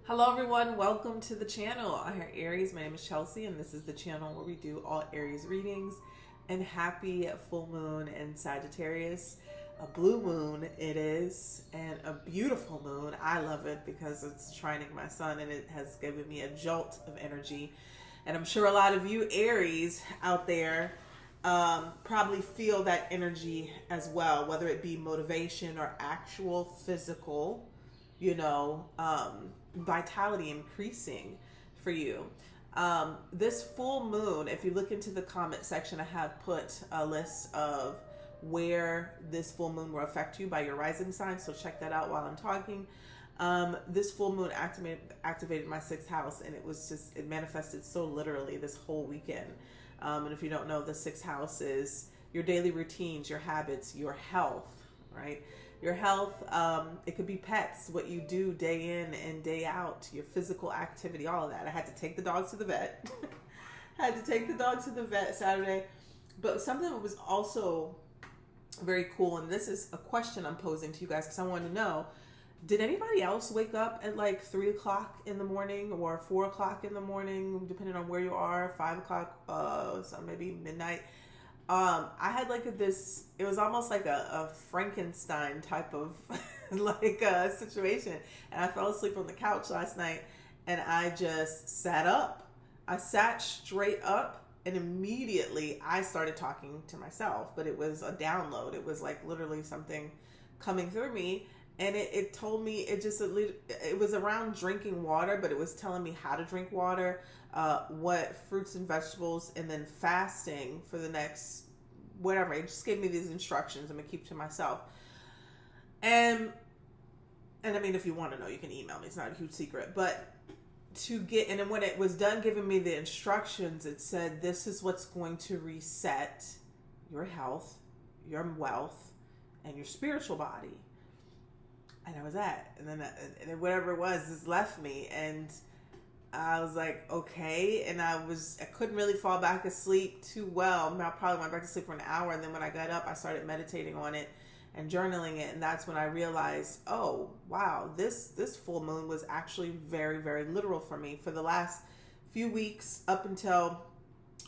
Hello everyone, welcome to the channel. I'm Aries, my name is Chelsea, and this is the channel where we do all Aries readings. And happy full moon in Sagittarius. A blue moon it is, and a beautiful moon. I love it because it's trining my sun and it has given me a jolt of energy. And I'm sure a lot of you Aries out there probably feel that energy as well, whether it be motivation or actual physical, vitality increasing for you. This full moon, if you look into the comment section, I have put a list of where this full moon will affect you by your rising sign. So check that out while I'm talking. This full moon activated my sixth house, and it manifested so literally this whole weekend. And if you don't know, the sixth house is your daily routines, your habits, your health, right? Your health, it could be pets, what you do day in and day out, your physical activity, all of that. I had to take the dog to the vet. Saturday. But something that was also very cool, and this is a question I'm posing to you guys because I want to know, did anybody else wake up at like 3 o'clock in the morning or 4 o'clock in the morning, depending on where you are, 5 o'clock, so maybe midnight? I had it was almost like a Frankenstein type of situation. And I fell asleep on the couch last night and I just sat up. I sat straight up and immediately I started talking to myself, but it was a download. It was like literally something coming through me. And it told me, it was around drinking water, but it was telling me how to drink water, what fruits and vegetables, and then fasting for the next, whatever. It just gave me these instructions. I'm going to keep to myself. And I mean, if you want to know, you can email me. It's not a huge secret. But and then when it was done giving me the instructions, it said, this is what's going to reset your health, your wealth, and your spiritual body. And I was and then whatever it was, just left me, and I was like, okay. And I couldn't really fall back asleep too well. I probably went back to sleep for an hour, and then when I got up, I started meditating on it and journaling it, and that's when I realized, oh wow, this full moon was actually very, very literal for me for the last few weeks, up until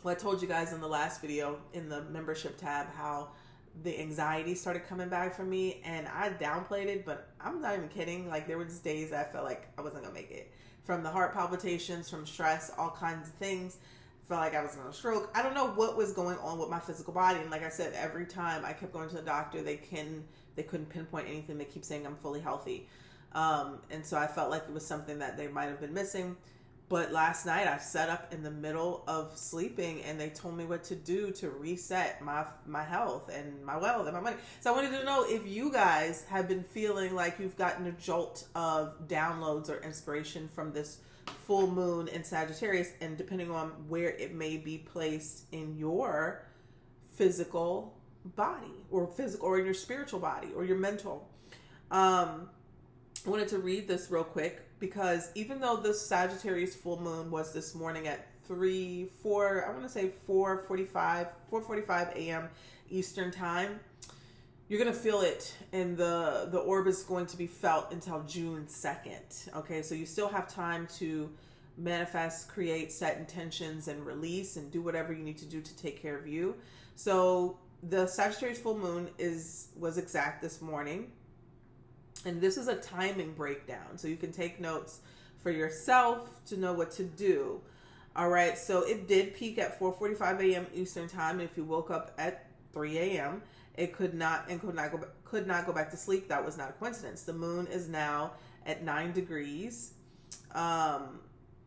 I told you guys in the last video in the membership tab how the anxiety started coming back for me, and I downplayed it, but I'm not even kidding. Like, there were just days that I felt like I wasn't gonna make it, from the heart palpitations, from stress, all kinds of things. Felt like I was gonna stroke. I don't know what was going on with my physical body, and like I said, every time I kept going to the doctor, they couldn't pinpoint anything. They keep saying I'm fully healthy, and so I felt like it was something that they might have been missing. But last night I sat up in the middle of sleeping and they told me what to do to reset my health and my wealth and my money. So I wanted to know if you guys have been feeling like you've gotten a jolt of downloads or inspiration from this full moon in Sagittarius, and depending on where it may be placed in your physical body or in your spiritual body or your mental. I wanted to read this real quick because even though the Sagittarius full moon was this morning at 4:45 a.m. Eastern time, you're going to feel it, and the orb is going to be felt until June 2nd. Okay, so you still have time to manifest, create, set intentions, and release, and do whatever you need to do to take care of you. So the Sagittarius full moon was exact this morning. And this is a timing breakdown, so you can take notes for yourself to know what to do. All right, so it did peak at 4:45 a.m. Eastern time. And if you woke up at 3 a.m., it could not go back to sleep. That was not a coincidence. The moon is now at 9 degrees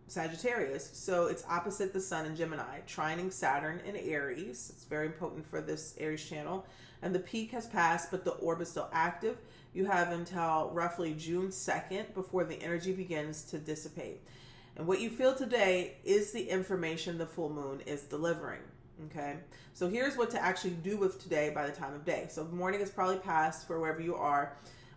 Sagittarius, so it's opposite the sun in Gemini, trining Saturn in Aries. It's very important for this Aries channel. And the peak has passed, but the orb is still active. You have until roughly June 2nd before the energy begins to dissipate. And what you feel today is the information the full moon is delivering. Okay, so here's what to actually do with today by the time of day. So the morning is probably past for wherever you are.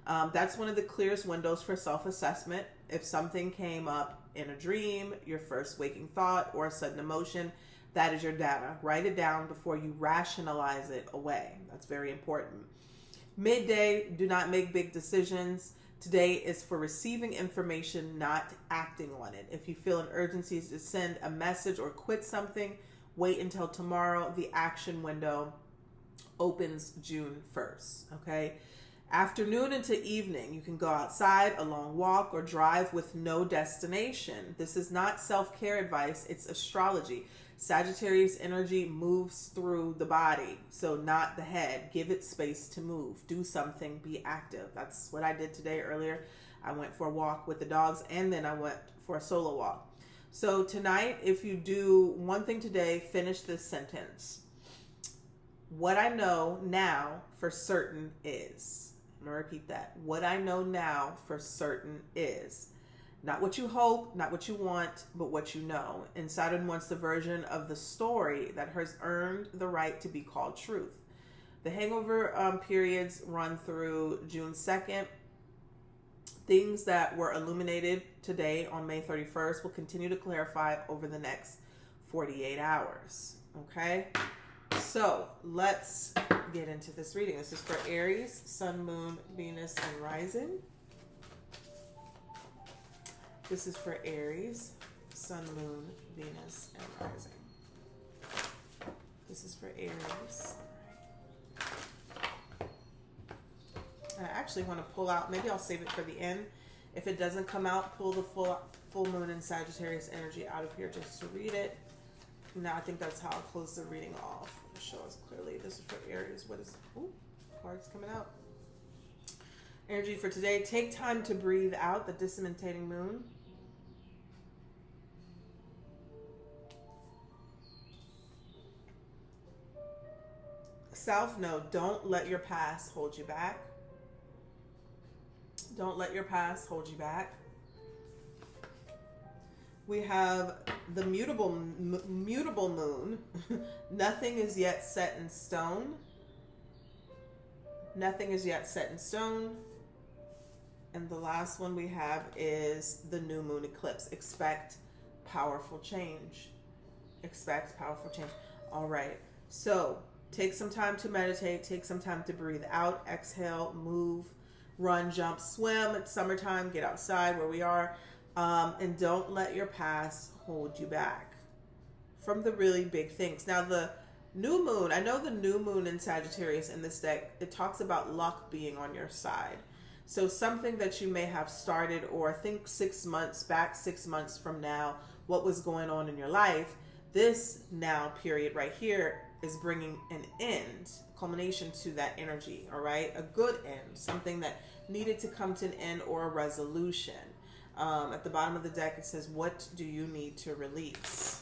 That's one of the clearest windows for self-assessment. If something came up in a dream, your first waking thought, or a sudden emotion, that is your data. Write it down before you rationalize it away. That's very important. Midday, do not make big decisions. Today is for receiving information, not acting on it. If you feel an urgency to send a message or quit something, wait until tomorrow. The action window opens June 1st, okay? Afternoon into evening, you can go outside, a long walk, or drive with no destination. This is not self-care advice, it's astrology. Sagittarius energy moves through the body, so not the head. Give it space to move. Do something, be active. That's what I did today earlier. I went for a walk with the dogs, and then I went for a solo walk. So tonight, if you do one thing today, finish this sentence. What I know now for certain is. I'm going to repeat that. What I know now for certain is. Not what you hope, not what you want, but what you know. And Saturn wants the version of the story that has earned the right to be called truth. The hangover periods run through June 2nd. Things that were illuminated today on May 31st will continue to clarify over the next 48 hours. Okay? So let's get into this reading. This is for Aries, Sun, Moon, Venus, and Rising. This is for Aries, Sun, Moon, Venus, and Rising. This is for Aries. I actually want to pull out, maybe I'll save it for the end. If it doesn't come out, pull the full moon and Sagittarius energy out of here just to read it. Now I think that's how I'll close the reading off. It'll show us clearly. This is for Aries. What is, ooh, cards coming out. Energy for today. Take time to breathe out the disseminating moon. South Node. Don't let your past hold you back. Don't let your past hold you back. We have the mutable moon. Nothing is yet set in stone. Nothing is yet set in stone. And the last one we have is the new moon eclipse. Expect powerful change. Expect powerful change. All right. So take some time to meditate. Take some time to breathe out. Exhale. Move. Run, jump, swim. It's summertime. Get outside where we are. And don't let your past hold you back from the really big things. Now, the new moon, I know the new moon in Sagittarius in this deck, it talks about luck being on your side. So something that you may have started, or think 6 months back, 6 months from now, what was going on in your life, this now period right here is bringing an end, culmination to that energy, all right? A good end, something that needed to come to an end, or a resolution. At the bottom of the deck, it says, what do you need to release?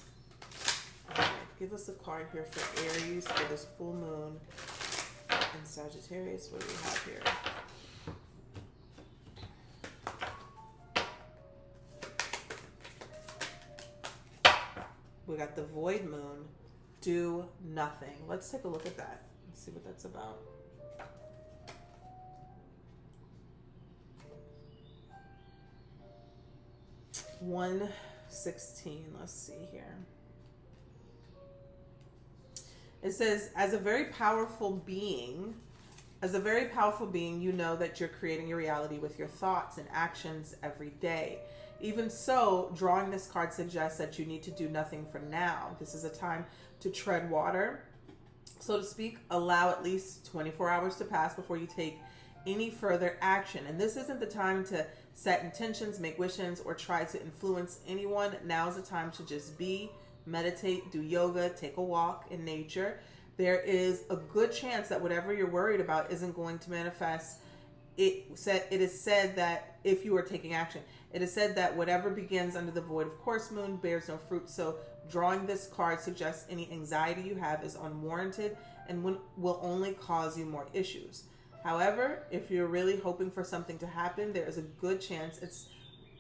All right, give us a card here for Aries for this full moon in Sagittarius. What do we have here? We got the void moon. Do nothing. Let's take a look at that. Let's see what that's about. $116. Let's see here. It says, as a very powerful being, you know that you're creating your reality with your thoughts and actions every day. Even so, drawing this card suggests that you need to do nothing for now. This is a time to tread water, so to speak. Allow at least 24 hours to pass before you take any further action. And this isn't the time to set intentions, make wishes, or try to influence anyone. Now's the time to just be, meditate, do yoga, take a walk in nature. There is a good chance that whatever you're worried about isn't going to manifest. It is said that if you are taking action, it is said that whatever begins under the void of course moon bears no fruit. So drawing this card suggests any anxiety you have is unwarranted and will only cause you more issues. However, if you're really hoping for something to happen, there is a good chance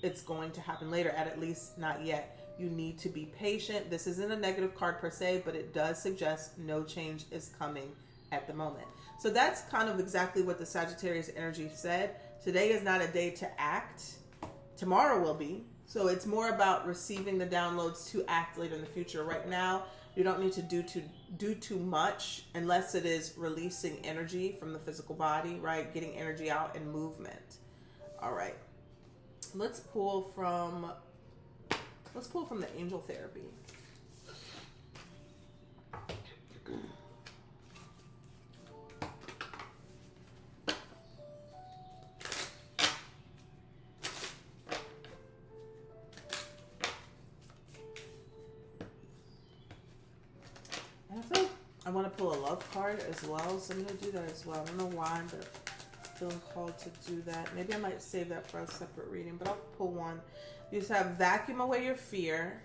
it's going to happen later, at least not yet. You need to be patient. This isn't a negative card per se, but it does suggest no change is coming at the moment. So that's kind of exactly what the Sagittarius energy said. Today is not a day to act. Tomorrow will be. So it's more about receiving the downloads to act later in the future. Right now, you don't need to do too much unless it is releasing energy from the physical body, right? Getting energy out and movement. All right. Let's pull from the angel therapy. I want to pull a love card as well, so I'm going to do that as well. I don't know why, but I'm feeling called to do that. Maybe I might save that for a separate reading, but I'll pull one. You just have vacuum away your fear.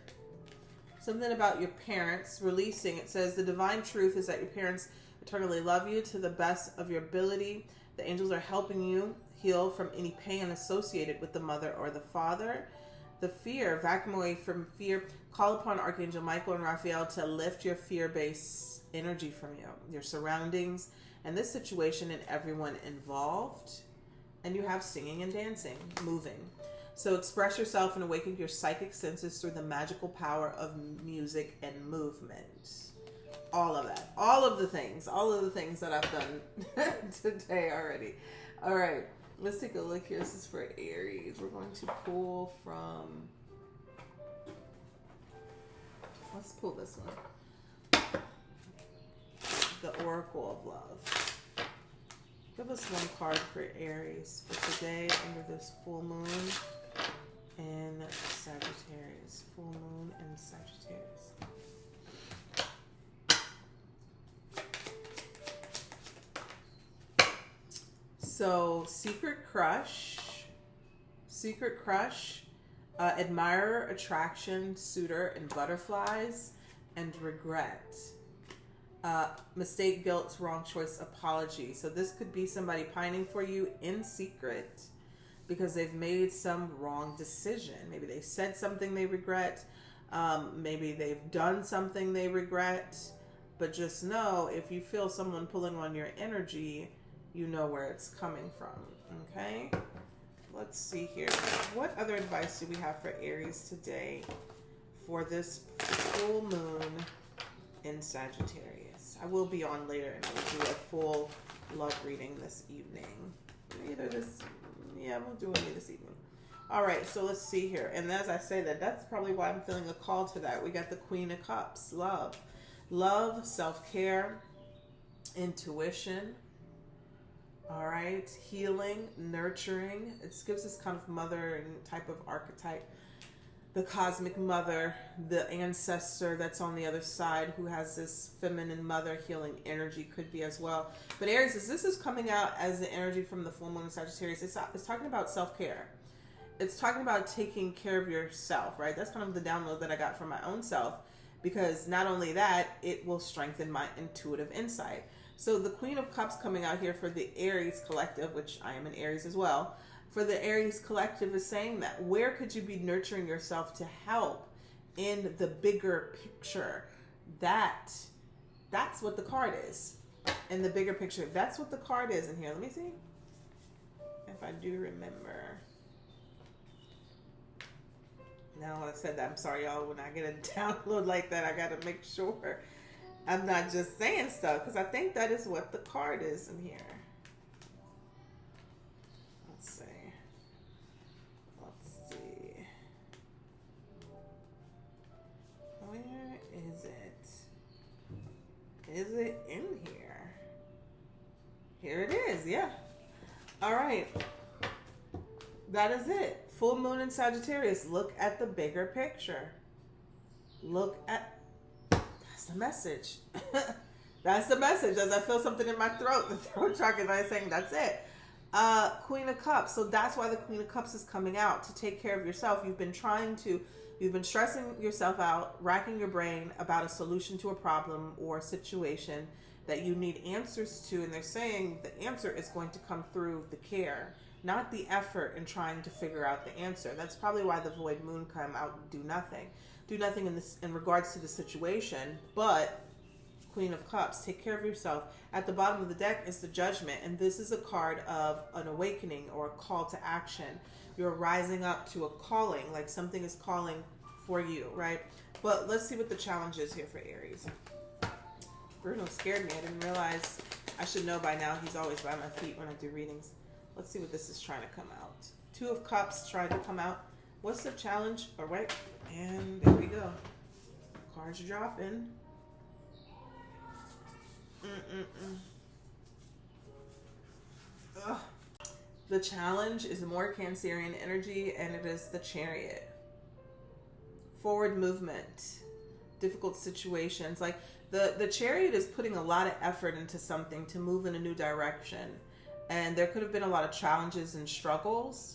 Something about your parents releasing. It says the divine truth is that your parents eternally love you to the best of your ability. The angels are helping you heal from any pain associated with the mother or the father. The fear, vacuum away from fear. Call upon Archangel Michael and Raphael to lift your fear-based energy from you, your surroundings, and this situation and everyone involved. And you have singing and dancing, moving. So express yourself and awaken your psychic senses through the magical power of music and movement. All of that. All of the things that I've done today already. All right. Let's take a look here. This is for Aries. We're going to pull from... Let's pull this one. The Oracle of Love. Give us one card for Aries for today under this full moon in Sagittarius. Full moon in Sagittarius. So, secret crush, admirer, attraction, suitor, and butterflies, and regret. Mistake, guilt, wrong choice, apology. So this could be somebody pining for you in secret because they've made some wrong decision. Maybe they said something they regret. Maybe they've done something they regret. But just know, if you feel someone pulling on your energy, you know where it's coming from. Okay? Let's see here. What other advice do we have for Aries today for this full moon in Sagittarius? I will be on later and I will do a full love reading this evening. We'll do it this evening. All right, so let's see here. And as I say that, that's probably why I'm feeling a call to that. We got the Queen of Cups, love. Love, self-care, intuition. All right, healing, nurturing. It gives this kind of mother type of archetype. The cosmic mother, the ancestor that's on the other side who has this feminine mother healing energy could be as well. But Aries, this is coming out as the energy from the full moon in Sagittarius. It's talking about self-care. It's talking about taking care of yourself, right? That's kind of the download that I got from my own self, because not only that, it will strengthen my intuitive insight. So the Queen of Cups coming out here for the Aries collective, which I am an Aries as well, for the Aries collective is saying that where could you be nurturing yourself to help in the bigger picture? That's what the card is. In the bigger picture, that's what the card is in here. Let me see if I do remember. Now I said that, I'm sorry y'all, when I get a download like that, I gotta make sure I'm not just saying stuff, because I think that is what the card is in here. Let's see. Where is it? Is it in here? Here it is, yeah. All right. That is it. Full moon in Sagittarius. Look at the bigger picture. That's the message. That's the message. As I feel something in my throat, the throat chakra, and I'm saying that's it. Queen of Cups. So that's why the Queen of Cups is coming out, to take care of yourself. You've been stressing yourself out, racking your brain about a solution to a problem or a situation that you need answers to. And they're saying the answer is going to come through the care, not the effort in trying to figure out the answer. That's probably why the void moon come out and do nothing. Do nothing in regards to the situation, but Queen of Cups, take care of yourself. At the bottom of the deck is the Judgment, and this is a card of an awakening or a call to action. You're rising up to a calling, like something is calling for you, right? But let's see what the challenge is here for Aries. Bruno scared me. I didn't realize. I should know by now he's always by my feet when I do readings. Let's see what this is trying to come out Two of Cups tried to come out. What's the challenge? All right. And there we go. Cards dropping. Ugh. The challenge is more Cancerian energy, and it is the Chariot. Forward movement. Difficult situations. Like the Chariot is putting a lot of effort into something to move in a new direction. And there could have been a lot of challenges and struggles.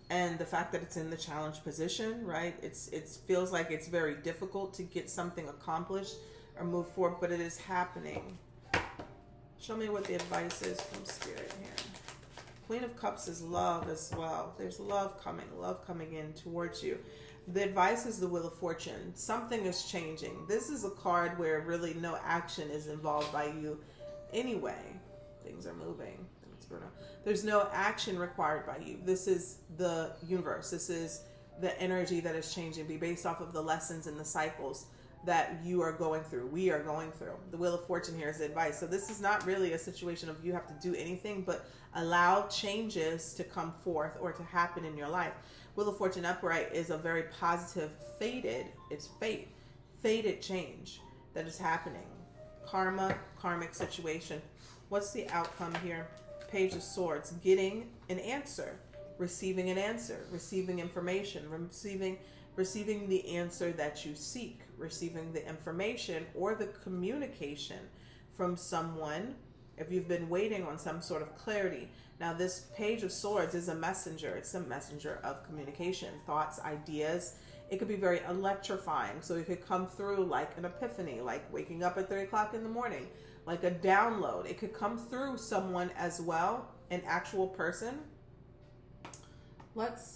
And the fact that it's in the challenge position, right? It feels like it's very difficult to get something accomplished or move forward, but it is happening. Show me what the advice is from Spirit here. Queen of Cups is love as well. There's love coming in towards you. The advice is the Wheel of Fortune. Something is changing. This is a card where really no action is involved by you anyway. Things are moving. There's no action required by you. This is the universe. This is the energy that is changing. Be based off of the lessons and the cycles that you are going through. We are going through. The Wheel of Fortune here is advice. So this is not really a situation of you have to do anything, but allow changes to come forth or to happen in your life. Wheel of Fortune upright is a very positive, fated change that is happening. Karmic situation. What's the outcome here? Page of Swords, getting an answer, receiving an answer, receiving information, receiving the answer that you seek, receiving the information or the communication from someone if you've been waiting on some sort of clarity. Now this Page of Swords is a messenger. It's a messenger of communication, thoughts, ideas. It could be very electrifying. So it could come through like an epiphany, like waking up at 3 o'clock in the morning, like a download. It could come through someone as well, an actual person. Let's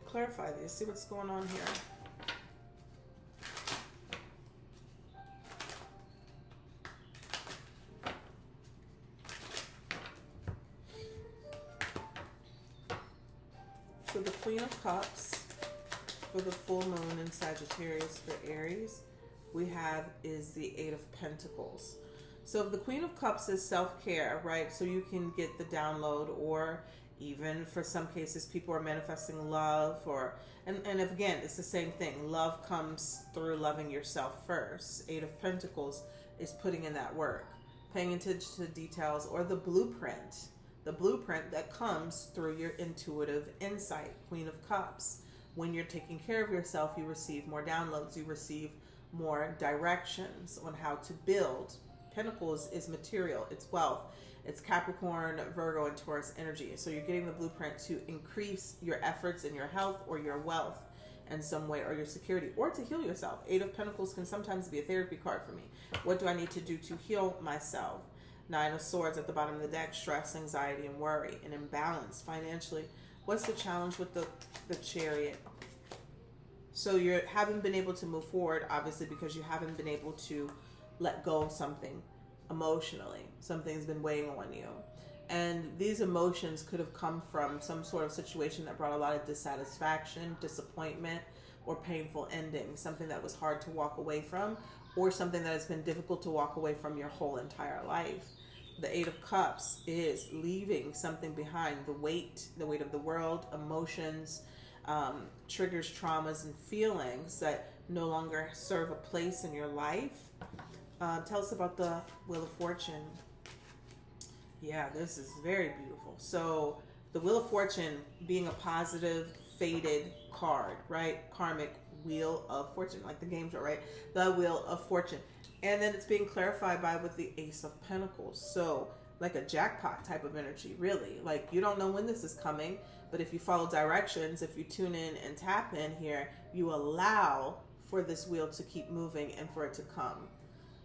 clarify this, see what's going on here. So the Queen of Cups for the full moon in Sagittarius for Aries, we have is the Eight of Pentacles. So the Queen of Cups is self-care, right? So you can get the download, or even for some cases, people are manifesting love, and again, it's the same thing. Love comes through loving yourself first. Eight of Pentacles is putting in that work, paying attention to the details, or the blueprint that comes through your intuitive insight. Queen of Cups. When you're taking care of yourself, you receive more downloads, you receive more directions on how to build. Pentacles is material, it's wealth, it's Capricorn, Virgo, and Taurus energy. So you're getting the blueprint to increase your efforts in your health or your wealth in some way, or your security, or to heal yourself. Eight of Pentacles can sometimes be a therapy card for me. What do I need to do to heal myself? Nine of Swords at the bottom of the deck, stress, anxiety, and worry, and imbalance financially. What's the challenge with the Chariot? So you haven't been able to move forward, obviously, because you haven't been able to let go of something emotionally. Something's been weighing on you. And these emotions could have come from some sort of situation that brought a lot of dissatisfaction, disappointment, or painful ending. Something that was hard to walk away from, or something that has been difficult to walk away from your whole entire life. The Eight of Cups is leaving something behind. The weight of the world, emotions, triggers, traumas, and feelings that no longer serve a place in your life. Tell us about the Wheel of Fortune. Yeah, this is very beautiful. So the Wheel of Fortune being a positive, fated card, right? Karmic Wheel of Fortune, like the games are, right? The Wheel of Fortune. And then it's being clarified with the Ace of Pentacles. So like a jackpot type of energy, really. Like you don't know when this is coming, but if you follow directions, if you tune in and tap in here, you allow for this wheel to keep moving and for it to come.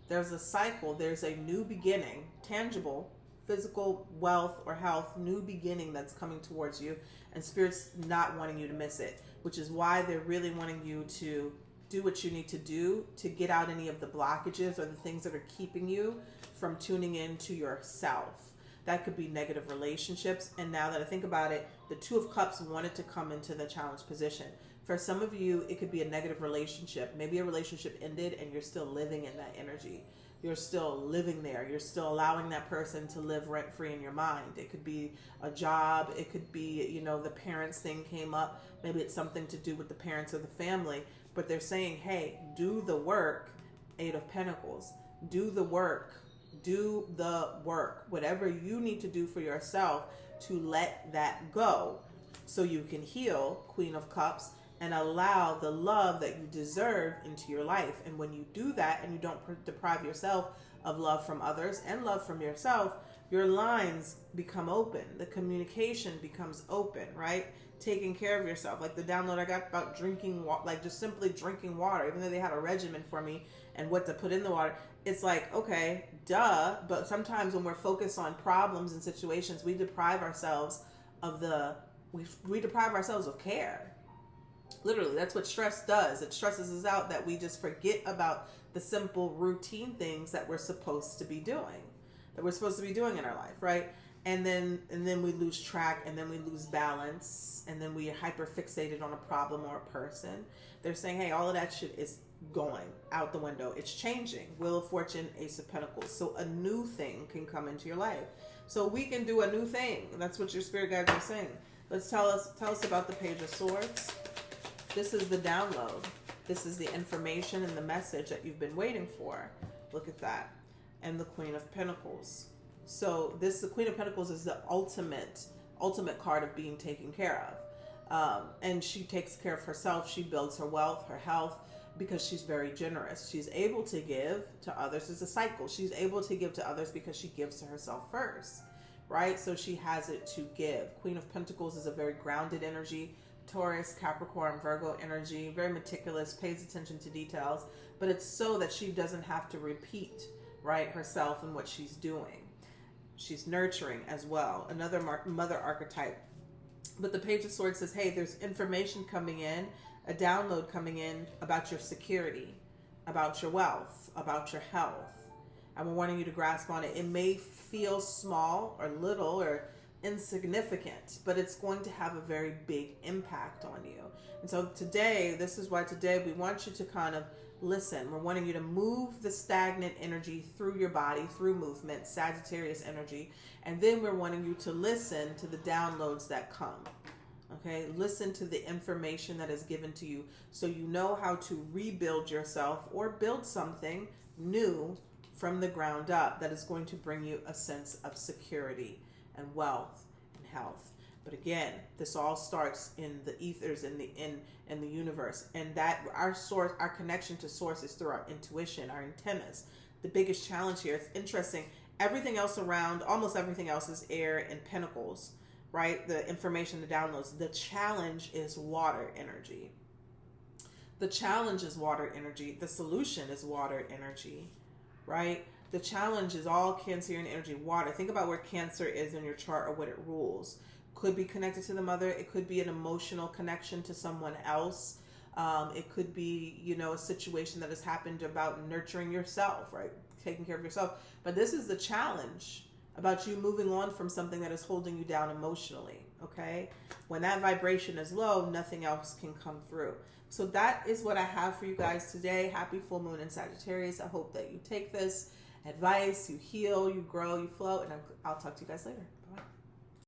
There's a cycle, there's a new beginning, tangible, physical, wealth, or health, new beginning that's coming towards you, and Spirit's not wanting you to miss it, which is why they're really wanting you to do what you need to do to get out any of the blockages or the things that are keeping you from tuning into yourself. That could be negative relationships. And now that I think about it, the Two of Cups wanted to come into the challenge position. For some of you, it could be a negative relationship. Maybe a relationship ended and you're still living in that energy. you're still living there. You're still allowing that person to live rent free in your mind. It could be a job. It could be, you know, the parents thing came up. Maybe it's something to do with the parents or the family, but they're saying, hey, do the work. Eight of Pentacles. Do the work. Do the work. Whatever you need to do for yourself to let that go so you can heal, Queen of Cups, and allow the love that you deserve into your life. And when you do that and you don't deprive yourself of love from others and love from yourself, your lines become open. The communication becomes open, right? Taking care of yourself. Like the download I got about drinking water, like just simply drinking water, even though they had a regimen for me and what to put in the water. It's like, okay, duh. But sometimes when we're focused on problems and situations, we deprive ourselves of we deprive ourselves of care. Literally, that's what stress does. It stresses us out that we just forget about the simple routine things that we're supposed to be doing, in our life, right? And then we lose track, and then we lose balance, and then we are hyper fixated on a problem or a person. They're saying, hey, all of that shit is going out the window. It's changing. Wheel of Fortune, Ace of Pentacles. So a new thing can come into your life. So we can do a new thing. That's what your spirit guides are saying. Let's tell us about the Page of Swords. This is the download. This is the information and the message that you've been waiting for. Look at that. And the Queen of Pentacles. So the Queen of Pentacles is the ultimate card of being taken care of. And she takes care of herself. She builds her wealth, her health, because she's very generous. She's able to give to others. It's a cycle. She's able to give to others because she gives to herself first, right? So she has it to give. Queen of Pentacles is a very grounded energy. Taurus, Capricorn, Virgo energy, very meticulous, pays attention to details, but it's so that she doesn't have to repeat, right, herself and what she's doing. She's nurturing as well, another mother archetype. But the Page of Swords says, hey, there's information coming in, a download coming in about your security, about your wealth, about your health. And we're wanting you to grasp on it. It may feel small or little or insignificant, but it's going to have a very big impact on you. And so today, this is why today we want you to kind of listen. We're wanting you to move the stagnant energy through your body, through movement, Sagittarius energy. And then we're wanting you to listen to the downloads that come. Okay, listen to the information that is given to you so you know how to rebuild yourself or build something new from the ground up that is going to bring you a sense of security and wealth and health. But again, this all starts in the ethers, in the universe, and that our source, our connection to source is through our intuition, our antennas. The biggest challenge here, it's interesting, everything else around, almost everything else is air and pentacles, right? The information, the downloads. The challenge is water energy. The challenge is water energy. The solution is water energy, right? The challenge is all Cancerian energy, water. Think about where Cancer is in your chart or what it rules. Could be connected to the mother. It could be an emotional connection to someone else. It could be, you know, a situation that has happened about nurturing yourself, right? Taking care of yourself. But this is the challenge about you moving on from something that is holding you down emotionally, okay? When that vibration is low, nothing else can come through. So that is what I have for you guys today. Happy full moon in Sagittarius. I hope that you take this advice, you heal, you grow, you flow, and I'll talk to you guys later.